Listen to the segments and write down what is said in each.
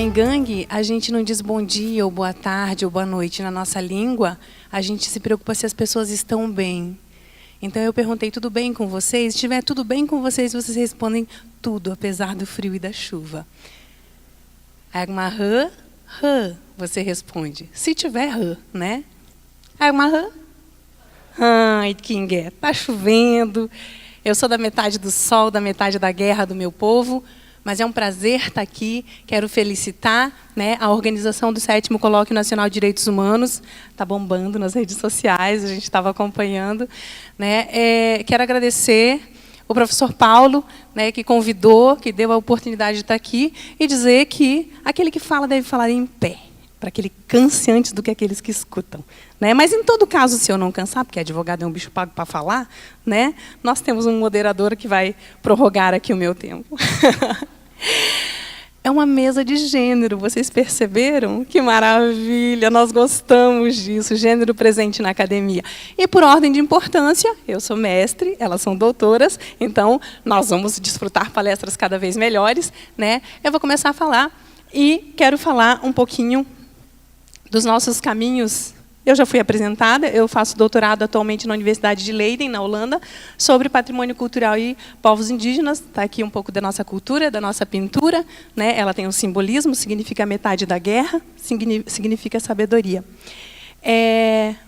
Caingangue, a gente não diz bom dia, ou boa tarde, ou boa noite. Na nossa língua, a gente se preocupa se as pessoas estão bem. Então, eu perguntei, tudo bem com vocês? Se estiver tudo bem com vocês, vocês respondem tudo, apesar do frio e da chuva. Agma rã, rã, você responde. Se tiver rã, né? Agma rã. Ai, Kingué, tá chovendo. Eu sou da metade do sol, da metade da guerra do meu povo, mas é um prazer estar aqui. Quero felicitar, né, a organização do 7º Colóquio Nacional de Direitos Humanos. Está bombando nas redes sociais, a gente estava acompanhando. Né? Quero agradecer o professor Paulo, né, que convidou, que deu a oportunidade de estar aqui, e dizer que aquele que fala deve falar em pé, para que ele canse antes do que aqueles que escutam. Né? Mas, em todo caso, se eu não cansar, porque advogado é um bicho pago para falar, né, nós temos um moderador que vai prorrogar aqui o meu tempo. É uma mesa de gênero, vocês perceberam? Que maravilha, nós gostamos disso, gênero presente na academia. E, por ordem de importância, eu sou mestre, elas são doutoras, então nós vamos desfrutar palestras cada vez melhores. Né? Eu vou começar a falar e quero falar um pouquinho dos nossos caminhos. Eu já fui apresentada, eu faço doutorado atualmente na Universidade de Leiden, na Holanda, sobre patrimônio cultural e povos indígenas. Está aqui um pouco da nossa cultura, da nossa pintura. Né? Ela tem um simbolismo, significa metade da guerra, significa sabedoria.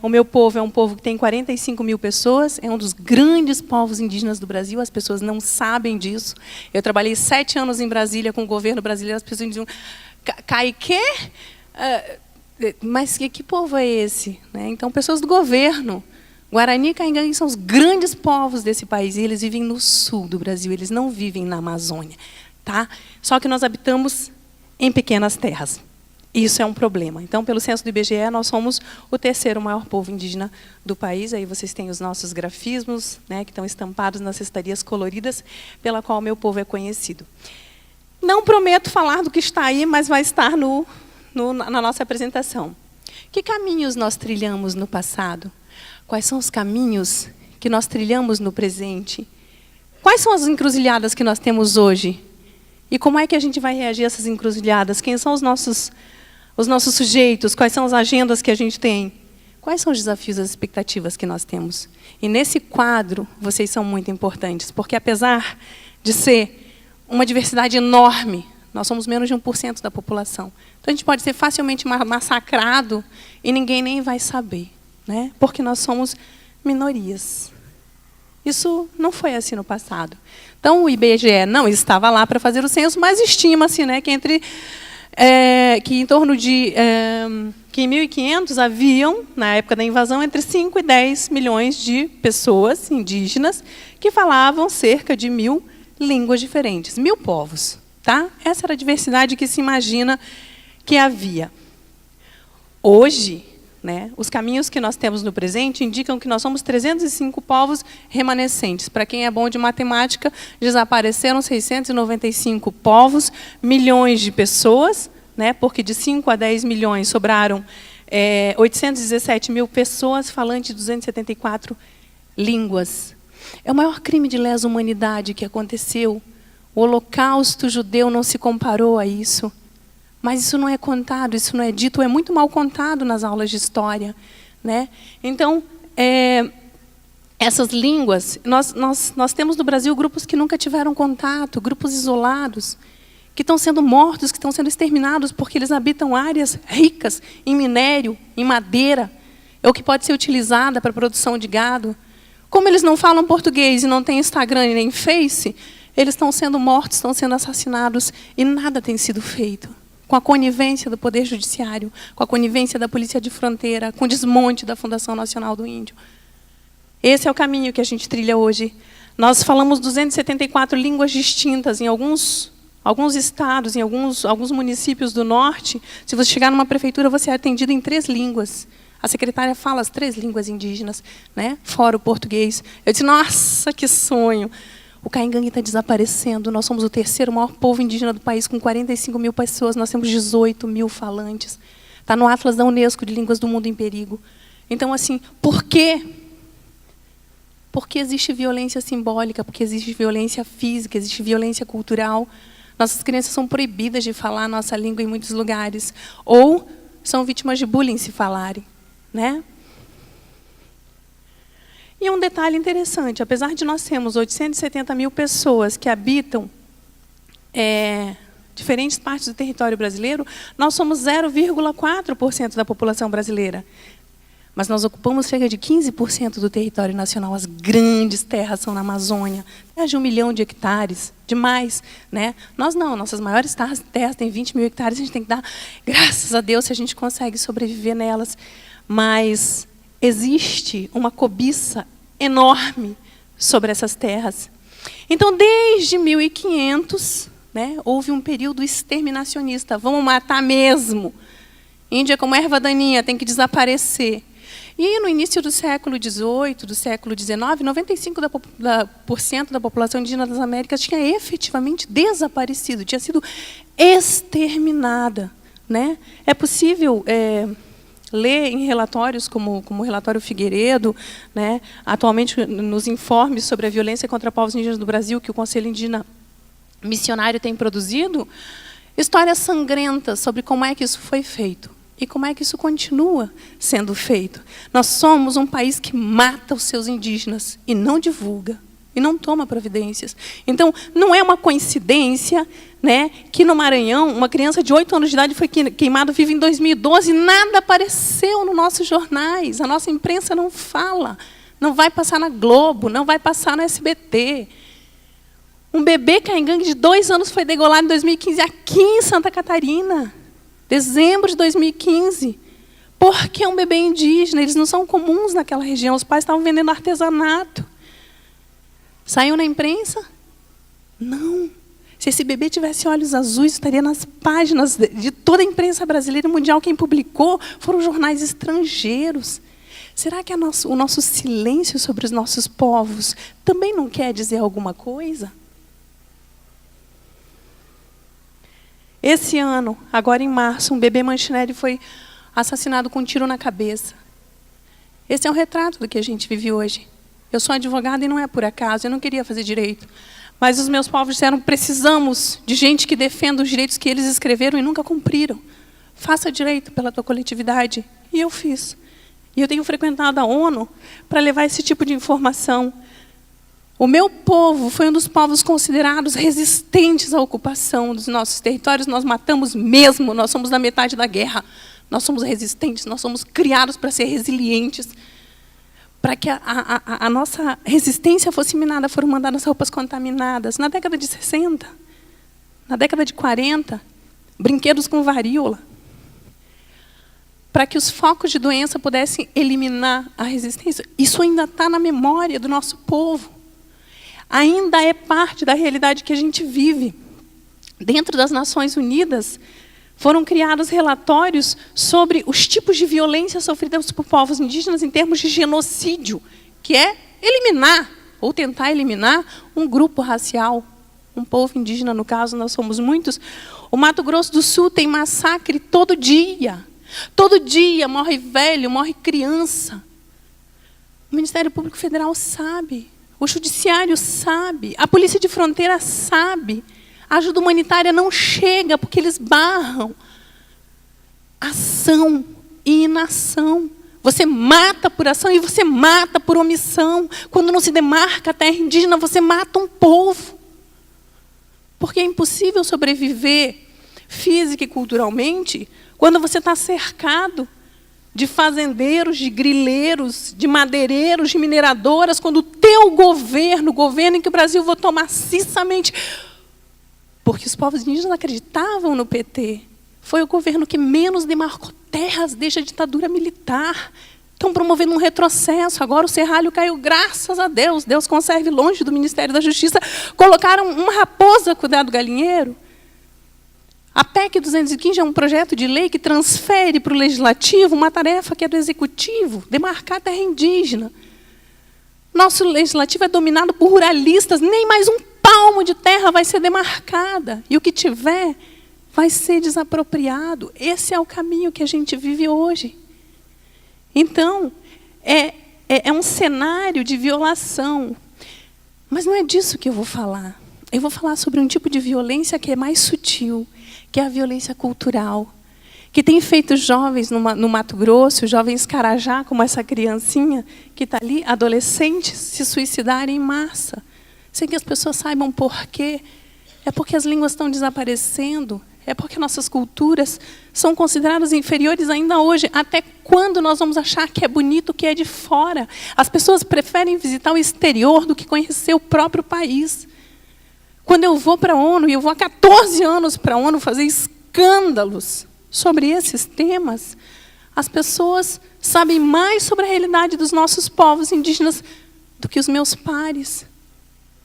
O meu povo é um povo que tem 45 mil pessoas, é um dos grandes povos indígenas do Brasil, as pessoas não sabem disso. Eu trabalhei 7 anos em Brasília com o governo brasileiro, as pessoas diziam, Caiquê? Mas que povo é esse? Né? Então, pessoas do governo. Guarani e Caingangue são os grandes povos desse país, e eles vivem no sul do Brasil, eles não vivem na Amazônia. Tá? Só que nós habitamos em pequenas terras. Isso é um problema. Então, pelo censo do IBGE, nós somos o 3º maior povo indígena do país. Aí vocês têm os nossos grafismos, né, que estão estampados nas cestarias coloridas, pela qual o meu povo é conhecido. Não prometo falar do que está aí, mas vai estar na nossa apresentação. Que caminhos nós trilhamos no passado? Quais são os caminhos que nós trilhamos no presente? Quais são as encruzilhadas que nós temos hoje? E como é que a gente vai reagir a essas encruzilhadas? Quem são os nossos sujeitos? Quais são as agendas que a gente tem? Quais são os desafios, as expectativas que nós temos? E nesse quadro, vocês são muito importantes, porque apesar de ser uma diversidade enorme, nós somos menos de 1% da população. Então, a gente pode ser facilmente massacrado e ninguém nem vai saber, né? Porque nós somos minorias. Isso não foi assim no passado. Então, o IBGE não estava lá para fazer o censo, mas estima-se, né, que em torno de que em 1500 haviam, na época da invasão, entre 5 e 10 milhões de pessoas indígenas que falavam cerca de 1000 línguas diferentes, 1000 povos. Tá? Essa era a diversidade que se imagina que havia. Hoje, né, os caminhos que nós temos no presente indicam que nós somos 305 povos remanescentes. Para quem é bom de matemática, desapareceram 695 povos, milhões de pessoas, né, porque de 5 a 10 milhões sobraram 817 mil pessoas falantes de 274 línguas. É o maior crime de lesa humanidade que aconteceu. O Holocausto judeu não se comparou a isso. Mas isso não é contado, isso não é dito, é muito mal contado nas aulas de história. Né? Então, essas línguas, nós temos no Brasil grupos que nunca tiveram contato, grupos isolados, que estão sendo mortos, que estão sendo exterminados porque eles habitam áreas ricas em minério, em madeira, ou que pode ser utilizada para a produção de gado. Como eles não falam português e não têm Instagram e nem Face, eles estão sendo mortos, estão sendo assassinados e nada tem sido feito. Com a conivência do Poder Judiciário, com a conivência da Polícia de Fronteira, com o desmonte da Fundação Nacional do Índio. Esse é o caminho que a gente trilha hoje. Nós falamos 274 línguas distintas em alguns estados, em alguns municípios do norte. Se você chegar numa prefeitura, você é atendido em 3 línguas. A secretária fala as 3 línguas indígenas, né? Fora o português. Eu disse, nossa, que sonho! O Caingangue está desaparecendo. Nós somos o 3º maior povo indígena do país, com 45 mil pessoas. Nós temos 18 mil falantes. Está no Atlas da Unesco de Línguas do Mundo em Perigo. Então, assim, por quê? Porque existe violência simbólica, porque existe violência física, existe violência cultural. Nossas crianças são proibidas de falar a nossa língua em muitos lugares, ou são vítimas de bullying se falarem, né? E um detalhe interessante, apesar de nós termos 870 mil pessoas que habitam diferentes partes do território brasileiro, nós somos 0,4% da população brasileira. Mas nós ocupamos cerca de 15% do território nacional. As grandes terras são na Amazônia, mais de 1 milhão de hectares, demais, né? Nós não, nossas maiores terras têm 20 mil hectares, a gente tem que dar graças a Deus se a gente consegue sobreviver nelas. Mas existe uma cobiça enorme sobre essas terras. Então, desde 1500, né, houve um período exterminacionista. Vamos matar mesmo. Índia como erva daninha, tem que desaparecer. E no início do século XVIII, do século XIX, 95% da população indígena das Américas tinha efetivamente desaparecido, tinha sido exterminada, né? É possível ler em relatórios como o relatório Figueiredo, né, atualmente nos informes sobre a violência contra povos indígenas do Brasil que o Conselho Indígena Missionário tem produzido, histórias sangrentas sobre como é que isso foi feito. E como é que isso continua sendo feito? Nós somos um país que mata os seus indígenas e não divulga, e não toma providências. Então, não é uma coincidência, né, que no Maranhão, uma criança de 8 anos de idade foi queimada viva em 2012 e nada apareceu nos nossos jornais. A nossa imprensa não fala, não vai passar na Globo, não vai passar no SBT. Um bebê caingangue de 2 anos foi degolado em 2015 aqui em Santa Catarina. Dezembro de 2015. Por que um bebê indígena? Eles não são comuns naquela região. Os pais estavam vendendo artesanato. Saiu na imprensa? Não. Se esse bebê tivesse olhos azuis, estaria nas páginas de toda a imprensa brasileira e mundial. Quem publicou foram jornais estrangeiros. Será que o nosso silêncio sobre os nossos povos também não quer dizer alguma coisa? Esse ano, agora em março, um bebê Manchinelli foi assassinado com um tiro na cabeça. Esse é um retrato do que a gente vive hoje. Eu sou advogada e não é por acaso, eu não queria fazer direito. Mas os meus povos disseram, precisamos de gente que defenda os direitos que eles escreveram e nunca cumpriram. Faça direito pela tua coletividade. E eu fiz. E eu tenho frequentado a ONU para levar esse tipo de informação. O meu povo foi um dos povos considerados resistentes à ocupação dos nossos territórios. Nós matamos mesmo, nós somos da metade da guerra. Nós somos resistentes, nós somos criados para ser resilientes. Para que a nossa resistência fosse minada, foram mandadas roupas contaminadas. Na década de 60, na década de 40, brinquedos com varíola. Para que os focos de doença pudessem eliminar a resistência. Isso ainda está na memória do nosso povo. Ainda é parte da realidade que a gente vive. Dentro das Nações Unidas, foram criados relatórios sobre os tipos de violência sofridas por povos indígenas em termos de genocídio, que é eliminar, ou tentar eliminar, um grupo racial. Um povo indígena, no caso, nós somos muitos. O Mato Grosso do Sul tem massacre todo dia. Todo dia morre velho, morre criança. O Ministério Público Federal sabe. O Judiciário sabe, a Polícia de Fronteira sabe, a ajuda humanitária não chega porque eles barram. Ação e inação. Você mata por ação e você mata por omissão. Quando não se demarca a terra indígena, você mata um povo. Porque é impossível sobreviver física e culturalmente quando você está cercado de fazendeiros, de grileiros, de madeireiros, de mineradoras, quando o teu governo, o governo em que o Brasil votou maciçamente, porque os povos indígenas acreditavam no PT, foi o governo que menos demarcou terras desde a ditadura militar. Estão promovendo um retrocesso. Agora o serralho caiu, graças a Deus. Deus conserve longe do Ministério da Justiça. Colocaram uma raposa a cuidar do galinheiro. A PEC 215 é um projeto de lei que transfere para o Legislativo uma tarefa que é do Executivo, demarcar a terra indígena. Nosso Legislativo é dominado por ruralistas, nem mais um palmo de terra vai ser demarcada. E o que tiver vai ser desapropriado. Esse é o caminho que a gente vive hoje. Então, é um cenário de violação. Mas não é disso que eu vou falar. eu vou falar sobre um tipo de violência que é mais sutil, que é a violência cultural, que tem feito jovens no Mato Grosso, jovens Carajá, como essa criancinha que está ali, adolescentes, se suicidarem em massa. Sem que as pessoas saibam por quê. É porque as línguas estão desaparecendo, é porque nossas culturas são consideradas inferiores ainda hoje. Até quando nós vamos achar que é bonito o que é de fora? As pessoas preferem visitar o exterior do que conhecer o próprio país. Quando eu vou para a ONU, e eu vou há 14 anos para a ONU fazer escândalos sobre esses temas, as pessoas sabem mais sobre a realidade dos nossos povos indígenas do que os meus pares,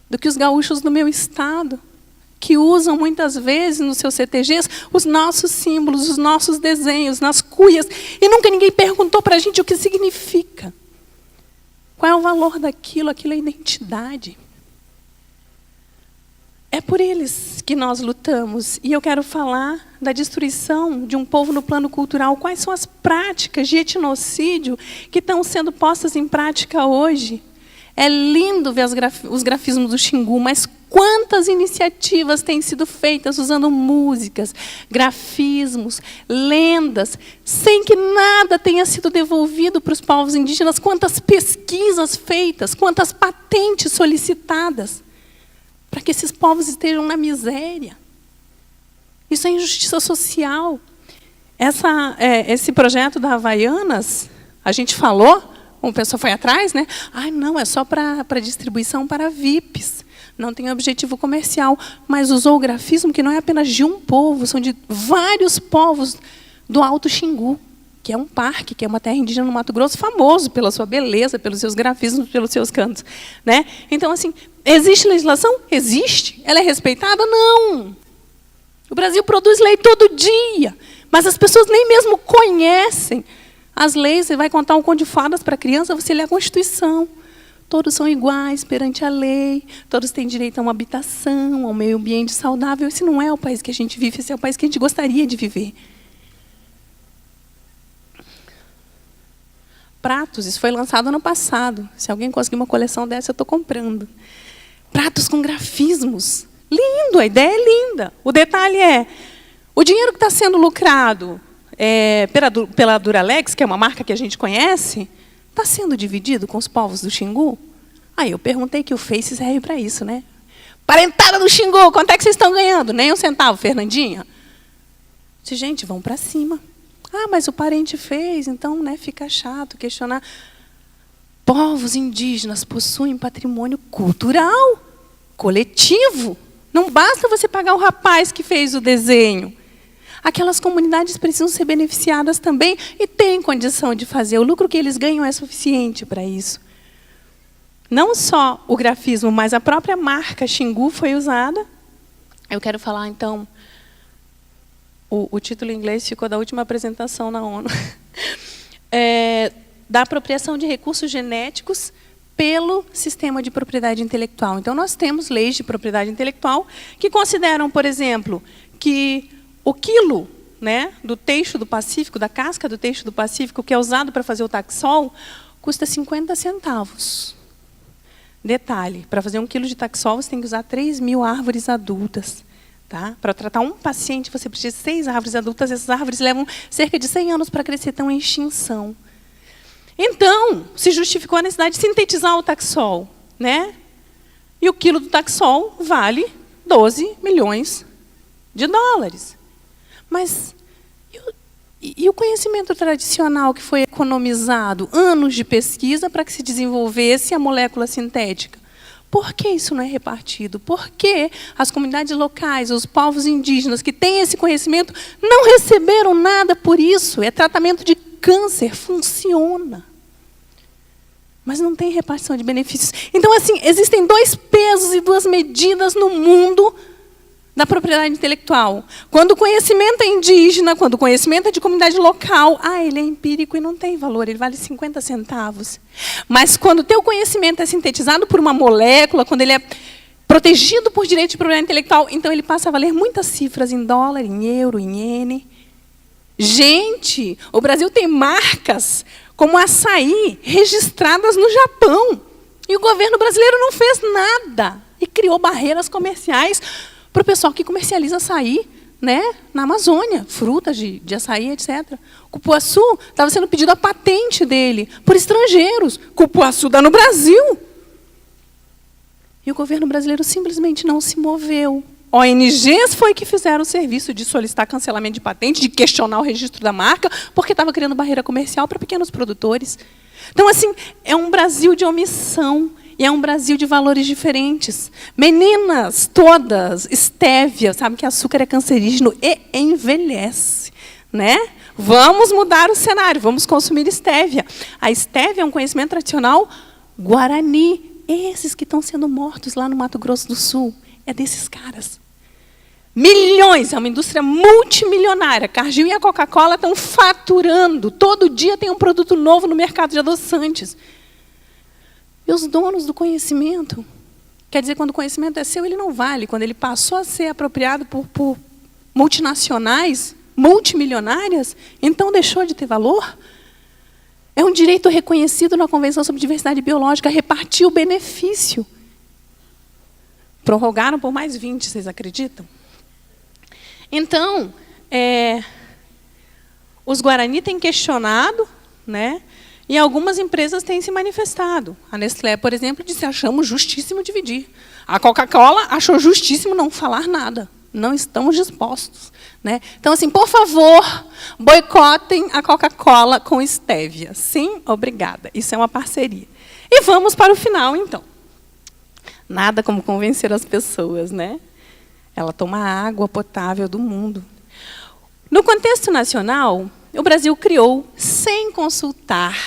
do que os gaúchos do meu estado, que usam muitas vezes nos seus CTGs os nossos símbolos, os nossos desenhos, nas cuias, e nunca ninguém perguntou para a gente o que significa. Qual é o valor daquilo? Aquilo é identidade. É por eles que nós lutamos. E eu quero falar da destruição de um povo no plano cultural. Quais são as práticas de etnocídio que estão sendo postas em prática hoje? É lindo ver os grafismos do Xingu, mas quantas iniciativas têm sido feitas usando músicas, grafismos, lendas, sem que nada tenha sido devolvido para os povos indígenas? Quantas pesquisas feitas, quantas patentes solicitadas, para que esses povos estejam na miséria. Isso é injustiça social. Esse projeto da Havaianas, a gente falou, uma pessoa foi atrás, né? Ah, não, é só para distribuição para VIPs. Não tem objetivo comercial. Mas usou o grafismo que não é apenas de um povo, são de vários povos do Alto Xingu, que é um parque, que é uma terra indígena no Mato Grosso, famoso pela sua beleza, pelos seus grafismos, pelos seus cantos, né? Então, assim, existe legislação? Existe. Ela é respeitada? Não. O Brasil produz lei todo dia, mas as pessoas nem mesmo conhecem as leis. Você vai contar um conto de fadas para a criança, você lê a Constituição. Todos são iguais perante a lei, todos têm direito a uma habitação, a um meio ambiente saudável. Esse não é o país que a gente vive, esse é o país que a gente gostaria de viver. Pratos, isso foi lançado ano passado. Se alguém conseguir uma coleção dessa, eu estou comprando. Pratos com grafismos. Lindo, a ideia é linda. O detalhe é, o dinheiro que está sendo lucrado pela Duralex, que é uma marca que a gente conhece, está sendo dividido com os povos do Xingu? Aí eu perguntei que o Face serve para isso, né? Parentada do Xingu, quanto é que vocês estão ganhando? Nem um centavo, Fernandinha? Disse, gente, vão para cima. Ah, mas o parente fez, então, né, fica chato questionar. Povos indígenas possuem patrimônio cultural, coletivo. Não basta você pagar o rapaz que fez o desenho. Aquelas comunidades precisam ser beneficiadas também e têm condição de fazer. O lucro que eles ganham é suficiente para isso. Não só o grafismo, mas a própria marca Xingu foi usada. Eu quero falar, então, o título em inglês ficou da última apresentação na ONU. Da apropriação de recursos genéticos pelo sistema de propriedade intelectual. Então, nós temos leis de propriedade intelectual que consideram, por exemplo, que o quilo, né, do teixo do Pacífico, da casca do teixo do Pacífico, que é usado para fazer o taxol, custa 50 centavos. Detalhe, para fazer 1 quilo de taxol, você tem que usar 3.000 árvores adultas. Tá? Para tratar um paciente, você precisa de 6 árvores adultas. Essas árvores levam cerca de 100 anos para crescer, estão em extinção. Então, se justificou a necessidade de sintetizar o taxol, né? E o quilo do taxol vale 12 milhões de dólares. Mas e o conhecimento tradicional que foi economizado? Anos de pesquisa para que se desenvolvesse a molécula sintética. Por que isso não é repartido? Por que as comunidades locais, os povos indígenas que têm esse conhecimento, não receberam nada por isso? É tratamento de câncer, funciona. Mas não tem repartição de benefícios. Então, assim, existem 2 pesos e 2 medidas no mundo da propriedade intelectual. Quando o conhecimento é indígena, quando o conhecimento é de comunidade local, ele é empírico e não tem valor, ele vale 50 centavos. Mas quando o teu conhecimento é sintetizado por uma molécula, quando ele é protegido por direito de propriedade intelectual, então ele passa a valer muitas cifras em dólar, em euro, em iene. Gente, o Brasil tem marcas como açaí registradas no Japão. E o governo brasileiro não fez nada. E criou barreiras comerciais para o pessoal que comercializa açaí, né, na Amazônia, frutas de açaí, etc. O cupuaçu estava sendo pedido a patente dele por estrangeiros. Cupuaçu dá no Brasil. E o governo brasileiro simplesmente não se moveu. ONGs foi que fizeram o serviço de solicitar cancelamento de patente, de questionar o registro da marca, porque estava criando barreira comercial para pequenos produtores. Então, assim, é um Brasil de omissão. E é um Brasil de valores diferentes. Meninas, todas, estévia, sabe que açúcar é cancerígeno e envelhece, né? Vamos mudar o cenário, vamos consumir estévia. A estévia é um conhecimento tradicional guarani. Esses que estão sendo mortos lá no Mato Grosso do Sul, é desses caras. Milhões, é uma indústria multimilionária. Cargill e a Coca-Cola estão faturando. Todo dia tem um produto novo no mercado de adoçantes. E os donos do conhecimento, quer dizer, quando o conhecimento é seu, ele não vale. Quando ele passou a ser apropriado por multinacionais, multimilionárias, então deixou de ter valor? É um direito reconhecido na Convenção sobre Diversidade Biológica, repartir o benefício. Prorrogaram por mais 20, vocês acreditam? Então, os Guarani têm questionado, né? E algumas empresas têm se manifestado. A Nestlé, por exemplo, disse: achamos justíssimo dividir. A Coca-Cola achou justíssimo não falar nada. Não estamos dispostos, né? Então, assim, por favor, boicotem a Coca-Cola com estévia. Sim, obrigada. Isso é uma parceria. E vamos para o final, então. Nada como convencer as pessoas, né? Ela toma a água potável do mundo. No contexto nacional, o Brasil criou, sem consultar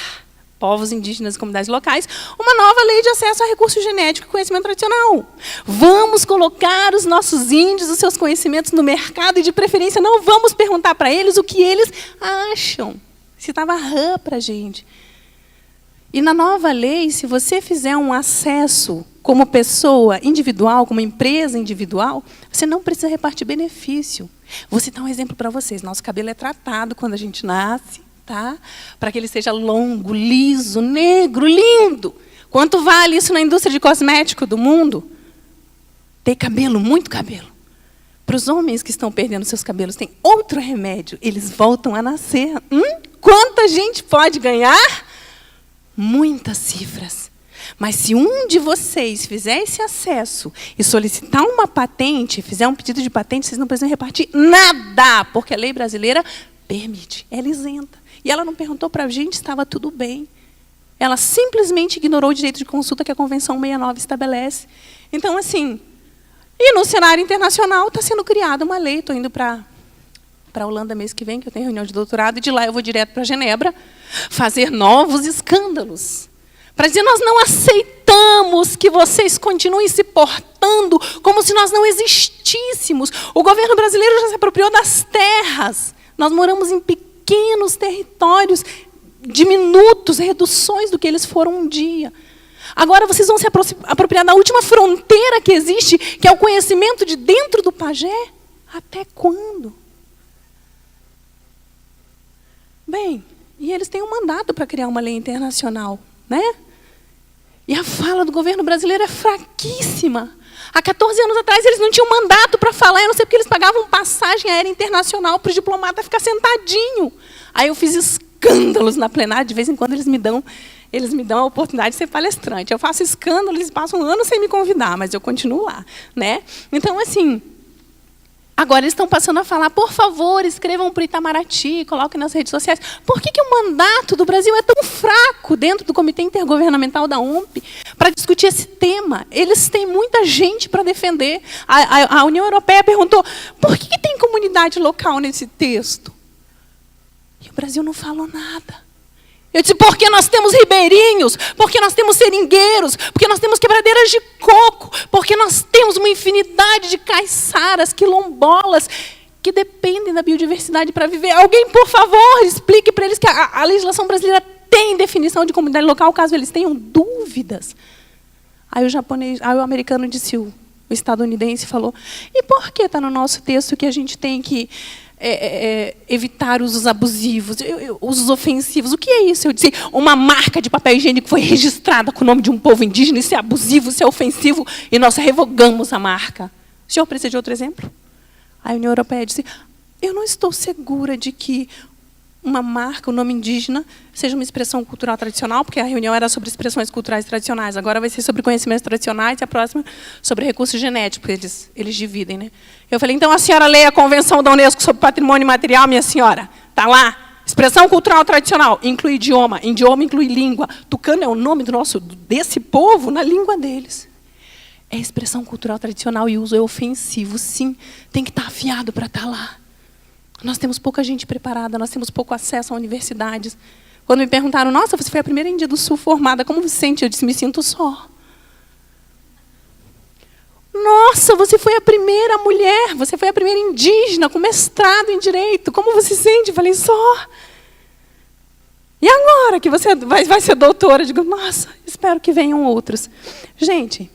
povos indígenas e comunidades locais, uma nova lei de acesso a recurso genético e conhecimento tradicional. Vamos colocar os nossos índios, os seus conhecimentos no mercado e, de preferência, não vamos perguntar para eles o que eles acham. Se estava rã para a gente. E na nova lei, se você fizer um acesso como pessoa individual, como empresa individual, você não precisa repartir benefício. Vou citar um exemplo para vocês. Nosso cabelo é tratado quando a gente nasce, tá? Para que ele seja longo, liso, negro, lindo. Quanto vale isso na indústria de cosmético do mundo? Ter cabelo, muito cabelo. Para os homens que estão perdendo seus cabelos, tem outro remédio. Eles voltam a nascer. Quanta gente pode ganhar? Muitas cifras. Mas se um de vocês fizer esse acesso e solicitar uma patente, fizer um pedido de patente, vocês não precisam repartir nada, porque a lei brasileira permite, ela isenta. E ela não perguntou para a gente se estava tudo bem. Ela simplesmente ignorou o direito de consulta que a Convenção 69 estabelece. Então, assim, e no cenário internacional está sendo criada uma lei. Estou indo para a Holanda mês que vem, que eu tenho reunião de doutorado, e de lá eu vou direto para Genebra fazer novos escândalos. Para dizer, nós não aceitamos que vocês continuem se portando como se nós não existíssemos. O governo brasileiro já se apropriou das terras. Nós moramos em pequenos territórios, diminutos, reduções do que eles foram um dia. Agora vocês vão se apropriar da última fronteira que existe, que é o conhecimento de dentro do pajé? Até quando? Bem, e eles têm um mandato para criar uma lei internacional, né? E a fala do governo brasileiro é fraquíssima. Há 14 anos atrás, eles não tinham mandato para falar, eu não sei porque eles pagavam passagem aérea internacional para o diplomata ficar sentadinho. Aí eu fiz escândalos na plenária, de vez em quando eles me dão a oportunidade de ser palestrante. Eu faço escândalo, eles passam um ano sem me convidar, mas eu continuo lá, né? Então, assim, agora eles estão passando a falar, por favor, escrevam para o Itamaraty, coloquem nas redes sociais. Por que o mandato do Brasil é tão fraco dentro do Comitê Intergovernamental da OMP para discutir esse tema? Eles têm muita gente para defender. A União Europeia perguntou, por que tem comunidade local nesse texto? E o Brasil não falou nada. Eu disse, porque nós temos ribeirinhos, porque nós temos seringueiros, porque nós temos quebradeiras de coco, porque nós temos uma infinidade de caiçaras, quilombolas, que dependem da biodiversidade para viver. Alguém, por favor, explique para eles que a legislação brasileira tem definição de comunidade local, caso eles tenham dúvidas. Aí o americano disse, o estadunidense falou, e por que está no nosso texto que a gente tem que evitar usos abusivos, usos ofensivos. O que é isso? Eu disse, uma marca de papel higiênico foi registrada com o nome de um povo indígena, isso é abusivo, isso é ofensivo, e nós revogamos a marca. O senhor precisa de outro exemplo? A União Europeia disse, eu não estou segura de que uma marca, o nome indígena, seja uma expressão cultural tradicional, porque a reunião era sobre expressões culturais tradicionais, agora vai ser sobre conhecimentos tradicionais e a próxima sobre recursos genéticos, eles dividem, né? Eu falei, então a senhora leia a Convenção da Unesco sobre Patrimônio Imaterial, minha senhora, está lá, expressão cultural tradicional, inclui idioma inclui língua, tucano é o nome desse povo na língua deles. É expressão cultural tradicional e o uso é ofensivo, sim, tem que estar afiado para estar lá. Nós temos pouca gente preparada, nós temos pouco acesso a universidades. Quando me perguntaram, nossa, você foi a primeira índia do Sul formada, como você se sente? Eu disse, me sinto só. Nossa, você foi a primeira mulher, você foi a primeira indígena com mestrado em Direito, como você se sente? Eu falei, só. E agora que você vai ser doutora? Eu digo, nossa, espero que venham outros. Gente,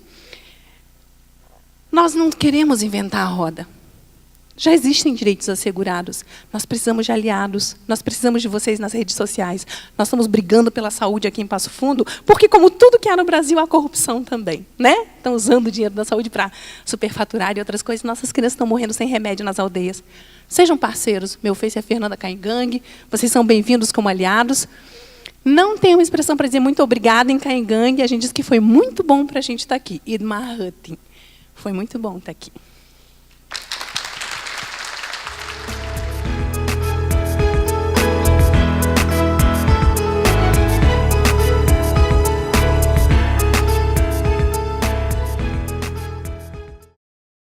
nós não queremos inventar a roda. Já existem direitos assegurados. Nós precisamos de aliados. Nós precisamos de vocês nas redes sociais. Nós estamos brigando pela saúde aqui em Passo Fundo, porque, como tudo que há no Brasil, há corrupção também. Né? Estão usando o dinheiro da saúde para superfaturar e outras coisas. Nossas crianças estão morrendo sem remédio nas aldeias. Sejam parceiros. Meu Face é Fernanda Caingangue. Vocês são bem-vindos como aliados. Não tem uma expressão para dizer muito obrigada em Caingangue. A gente diz que foi muito bom para a gente estar aqui. Idmahatin. Foi muito bom estar aqui.